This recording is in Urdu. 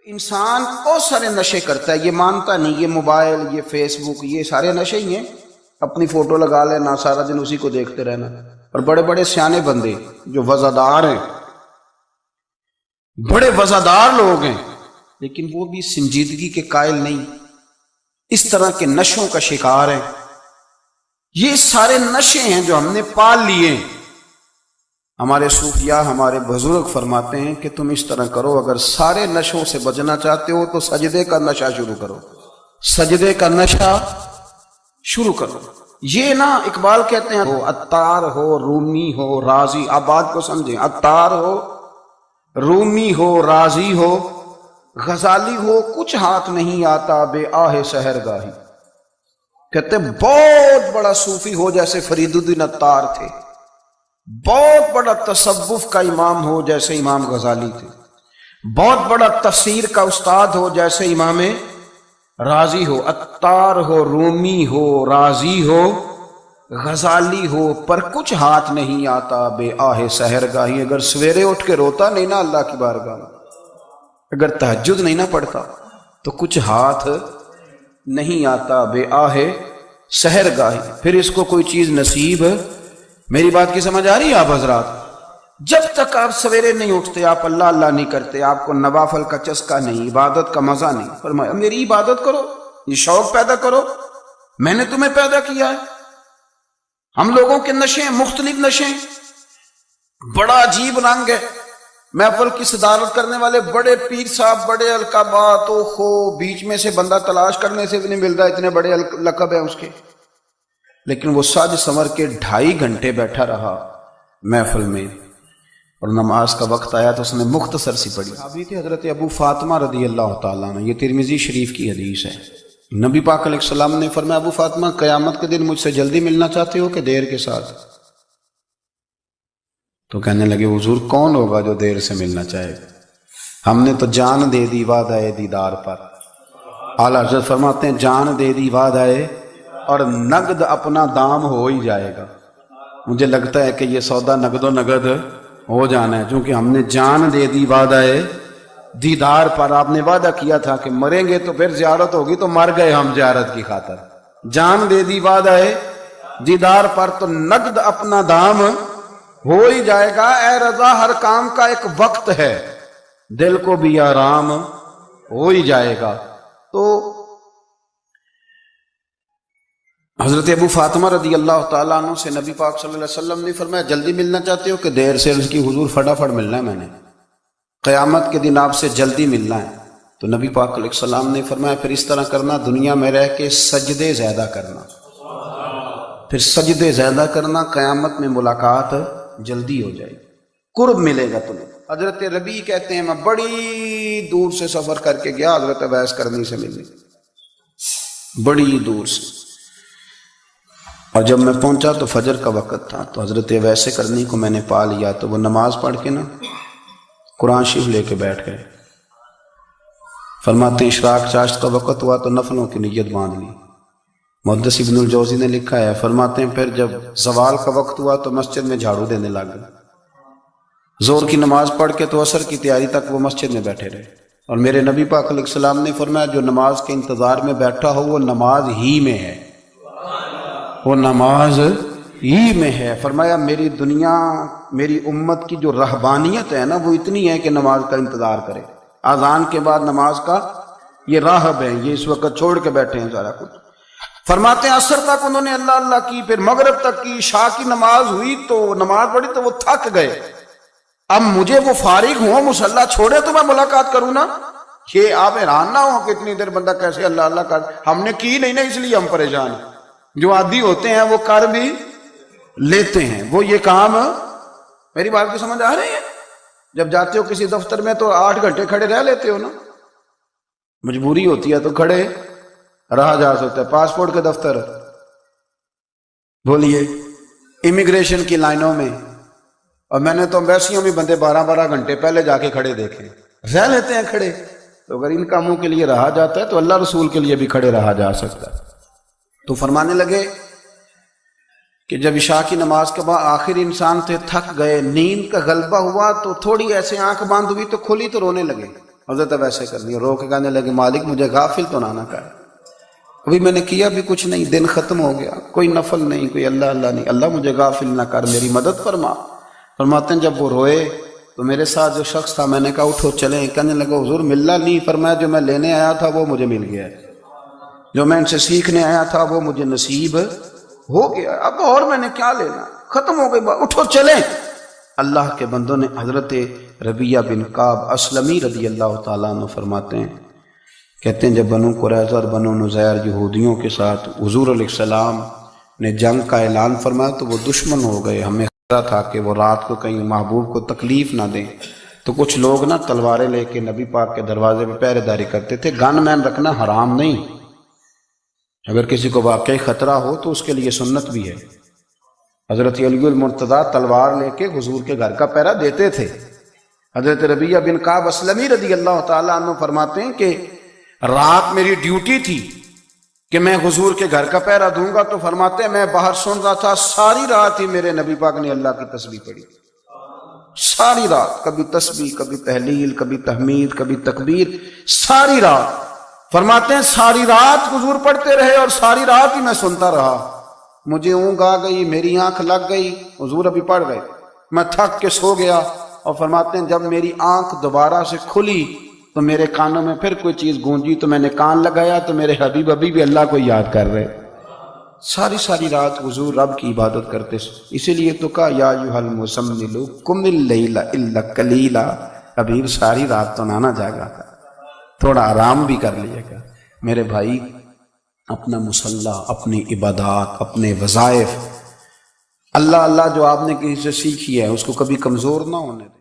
انسان بہت سارے نشے کرتا ہے، یہ مانتا نہیں، یہ موبائل، یہ فیس بک، یہ سارے نشے ہی ہیں۔ اپنی فوٹو لگا لینا، سارا دن اسی کو دیکھتے رہنا۔ اور بڑے بڑے سیانے بندے جو وزادار ہیں، بڑے وزادار لوگ ہیں، لیکن وہ بھی سنجیدگی کے قائل نہیں، اس طرح کے نشوں کا شکار ہیں۔ یہ سارے نشے ہیں جو ہم نے پال لیے۔ ہمارے صوفیاء، ہمارے بزرگ فرماتے ہیں کہ تم اس طرح کرو، اگر سارے نشوں سے بچنا چاہتے ہو تو سجدے کا نشہ شروع کرو، سجدے کا نشہ شروع کرو۔ یہ نا اقبال کہتے ہیں، عطار ہو، رومی ہو، رازی، آپ بات کو سمجھیں، عطار ہو، رومی ہو، رازی ہو، غزالی ہو، کچھ ہاتھ نہیں آتا بے آہ سحر گاہی۔ کہتے بہت بڑا صوفی ہو جیسے فرید الدین عطار تھے، بہت بڑا تصوف کا امام ہو جیسے امام غزالی تھے، بہت بڑا تفسیر کا استاد ہو جیسے امام رازی ہو، عطار ہو، رومی ہو، رازی ہو، غزالی ہو، پر کچھ ہاتھ نہیں آتا بے آہ سحر گاہی۔ اگر سویرے اٹھ کے روتا نہیں نا اللہ کی بارگاہ میں، اگر تہجد نہیں نہ پڑھتا تو کچھ ہاتھ نہیں آتا بے آہ سحر گاہی۔ پھر اس کو کوئی چیز نصیب، میری بات کی سمجھ آ رہی ہے آپ حضرات؟ جب تک آپ سویرے نہیں اٹھتے، آپ اللہ اللہ نہیں کرتے، آپ کو نوافل کا چسکا نہیں، عبادت کا مزہ نہیں، فرمایا میری عبادت کرو، یہ شوق پیدا کرو، میں نے تمہیں پیدا کیا ہے۔ ہم لوگوں کے نشے مختلف نشے، بڑا عجیب رنگ ہے۔ محفل کی صدارت کرنے والے بڑے پیر صاحب، بڑے القابات، اوہو، بیچ میں سے بندہ تلاش کرنے سے بھی نہیں مل رہا، اتنے بڑے لقب ہیں اس کے، لیکن وہ سج سنور کے 2.5 گھنٹے بیٹھا رہا محفل میں، اور نماز کا وقت آیا تو اس نے مختصر سی پڑھی۔ صحابی تھے حضرت ابو فاطمہ رضی اللہ تعالیٰ عنہ، یہ ترمذی شریف کی حدیث ہے۔ نبی پاک علیہ السلام نے فرمایا ابو فاطمہ قیامت کے دن مجھ سے جلدی ملنا چاہتے ہو کہ دیر کے ساتھ؟ تو کہنے لگے حضور کون ہوگا جو دیر سے ملنا چاہے، ہم نے تو جان دے دی وعدہ دیدار پر۔ اعلیٰ حضرت فرماتے ہیں جان دے دی وعدہ اور نقد اپنا دام ہو ہی جائے گا۔ مجھے لگتا ہے کہ یہ سودا نقد و نقد ہو جانا ہے، چونکہ ہم نے جان دے دی وعدہ دیدار پر۔ آپ نے وعدہ کیا تھا کہ مریں گے تو پھر زیارت ہوگی، تو مر گئے ہم زیارت کی خاطر۔ جان دے دی وعدہ دیدار پر تو نقد اپنا دام ہو ہی جائے گا۔ اے رضا ہر کام کا ایک وقت ہے، دل کو بھی آرام ہو ہی جائے گا۔ تو حضرت ابو فاطمہ رضی اللہ تعالیٰ عنہ سے نبی پاک صلی اللہ علیہ وسلم نے فرمایا جلدی ملنا چاہتے ہو کہ دیر سے؟ اس کی حضور فٹافٹ ملنا ہے، میں نے قیامت کے دن آپ سے جلدی ملنا ہے۔ تو نبی پاک علیہ السلام نے فرمایا پھر اس طرح کرنا، دنیا میں رہ کے سجدے زیادہ کرنا، پھر سجدے زیادہ کرنا، قیامت میں ملاقات جلدی ہو جائے گی، قرب ملے گا تمہیں۔ حضرت ربیع کہتے ہیں میں بڑی دور سے سفر کر کے گیا حضرت اویس کرنی سے ملنے، بڑی دور سے، اور جب میں پہنچا تو فجر کا وقت تھا، تو حضرت اویس کرنی کو میں نے پا لیا، تو وہ نماز پڑھ کے نا قرآن شریف لے کے بیٹھ گئے۔ فرماتے ہیں اشراق چاشت کا وقت ہوا تو نفلوں کی نیت باندھ لی۔ محدث ابن الجوزی نے لکھا ہے، فرماتے ہیں پھر جب زوال کا وقت ہوا تو مسجد میں جھاڑو دینے لگ گئے۔ زور کی نماز پڑھ کے تو عصر کی تیاری تک وہ مسجد میں بیٹھے رہے، اور میرے نبی پاک علیہ السلام نے فرمایا جو نماز کے انتظار میں بیٹھا ہو وہ نماز ہی میں ہے، وہ نماز ہی میں ہے۔ فرمایا میری دنیا، میری امت کی جو رہبانیت ہے نا وہ اتنی ہے کہ نماز کا انتظار کرے، اذان کے بعد نماز کا یہ راہب ہے، یہ اس وقت چھوڑ کے بیٹھے ہیں سارا کچھ۔ فرماتے ہیں عصر تک انہوں نے اللہ اللہ کی، پھر مغرب تک کی، عشاء کی نماز ہوئی تو نماز پڑھی تو وہ تھک گئے۔ اب مجھے وہ فارغ ہوں، مصلی چھوڑے تو میں ملاقات کروں نا۔ یہ آپ حیران نہ ہو کہ اتنی دیر بندہ کیسے اللہ اللہ کر، ہم نے کی نہیں نا اس لیے ہم پریشان ہیں۔ جو عادی ہوتے ہیں وہ کر بھی لیتے ہیں، وہ یہ کام، میری بات کی سمجھ آ رہی ہے؟ جب جاتے ہو کسی دفتر میں تو 8 گھنٹے کھڑے رہ لیتے ہو نا، مجبوری ہوتی ہے تو کھڑے رہا جا سکتا ہے۔ پاسپورٹ کے دفتر بولیے، امیگریشن کی لائنوں میں، اور میں نے تو امبیسیوں میں بندے 12 گھنٹے پہلے جا کے کھڑے دیکھے، رہ لیتے ہیں کھڑے۔ تو اگر ان کاموں کے لیے رہا جاتا ہے تو اللہ رسول کے لیے بھی کھڑے رہا جا سکتا ہے۔ تو فرمانے لگے کہ جب عشاء کی نماز کے بعد آخر انسان تھے، تھک گئے، نیند کا غلبہ ہوا تو تھوڑی ایسے آنکھ بند ہوئی تو کھلی تو رونے لگے، حضرت ویسے کر دیا، رو کے کہنے لگے مالک مجھے غافل تو نہ کر، ابھی میں نے کیا بھی کچھ نہیں، دن ختم ہو گیا، کوئی نفل نہیں، کوئی اللہ اللہ نہیں، اللہ مجھے غافل نہ کر، میری مدد فرما۔ فرماتے ہیں جب وہ روئے تو میرے ساتھ جو شخص تھا میں نے کہا اٹھو چلیں، کہنے لگا حضور ملنا نہیں، فرمایا جو میں لینے آیا تھا وہ مجھے مل گیا ہے، جو میں ان سے سیکھنے آیا تھا وہ مجھے نصیب ہو گیا، اب اور میں نے کیا لینا، ختم ہو گئی بات، اٹھو چلیں۔ اللہ کے بندوں نے حضرت ربیہ بن کعب اسلمی رضی اللہ تعالیٰ عنہ فرماتے ہیں، کہتے ہیں جب بنو قریظہ اور بنو نذیر یہودیوں کے ساتھ حضور علیہ السلام نے جنگ کا اعلان فرمایا تو وہ دشمن ہو گئے، ہمیں خطرہ تھا کہ وہ رات کو کہیں محبوب کو تکلیف نہ دیں، تو کچھ لوگ نا تلواریں لے کے نبی پاک کے دروازے پہ پہرے داری کرتے تھے۔ گن مین رکھنا حرام نہیں، اگر کسی کو واقعی خطرہ ہو تو اس کے لیے سنت بھی ہے۔ حضرت علی المرتضیٰ تلوار لے کے حضور کے گھر کا پہرا دیتے تھے۔ حضرت ربیہ بن کعب اسلمی رضی اللہ تعالیٰ عنہ فرماتے ہیں کہ رات میری ڈیوٹی تھی کہ میں حضور کے گھر کا پہرا دوں گا، تو فرماتے ہیں میں باہر سن رہا تھا، ساری رات ہی میرے نبی پاک نے اللہ کی تسبیح پڑھی، ساری رات، کبھی تسبیح، کبھی تحلیل، کبھی تحمید، کبھی تکبیر، ساری رات۔ فرماتے ہیں ساری رات حضور پڑھتے رہے اور ساری رات ہی میں سنتا رہا، مجھے اونگ آ گئی، میری آنکھ لگ گئی، حضور ابھی پڑھ گئے، میں تھک کے سو گیا، اور فرماتے ہیں جب میری آنکھ دوبارہ سے کھلی تو میرے کانوں میں پھر کوئی چیز گونجی، تو میں نے کان لگایا تو میرے حبیب ابھی بھی اللہ کو یاد کر رہے، ساری رات حضور رب کی عبادت کرتے۔ اسی لیے تو کہا یا ایھا المزمل قم اللیل الا قلیلا، حبیب ساری رات تو نہ جاگا تھا، تھوڑا آرام بھی کر لیے گا۔ میرے بھائی اپنا مصلح، اپنی عبادات، اپنے وظائف، اللہ اللہ جو آپ نے کسی سے سیکھی ہے اس کو کبھی کمزور نہ ہونے دیں۔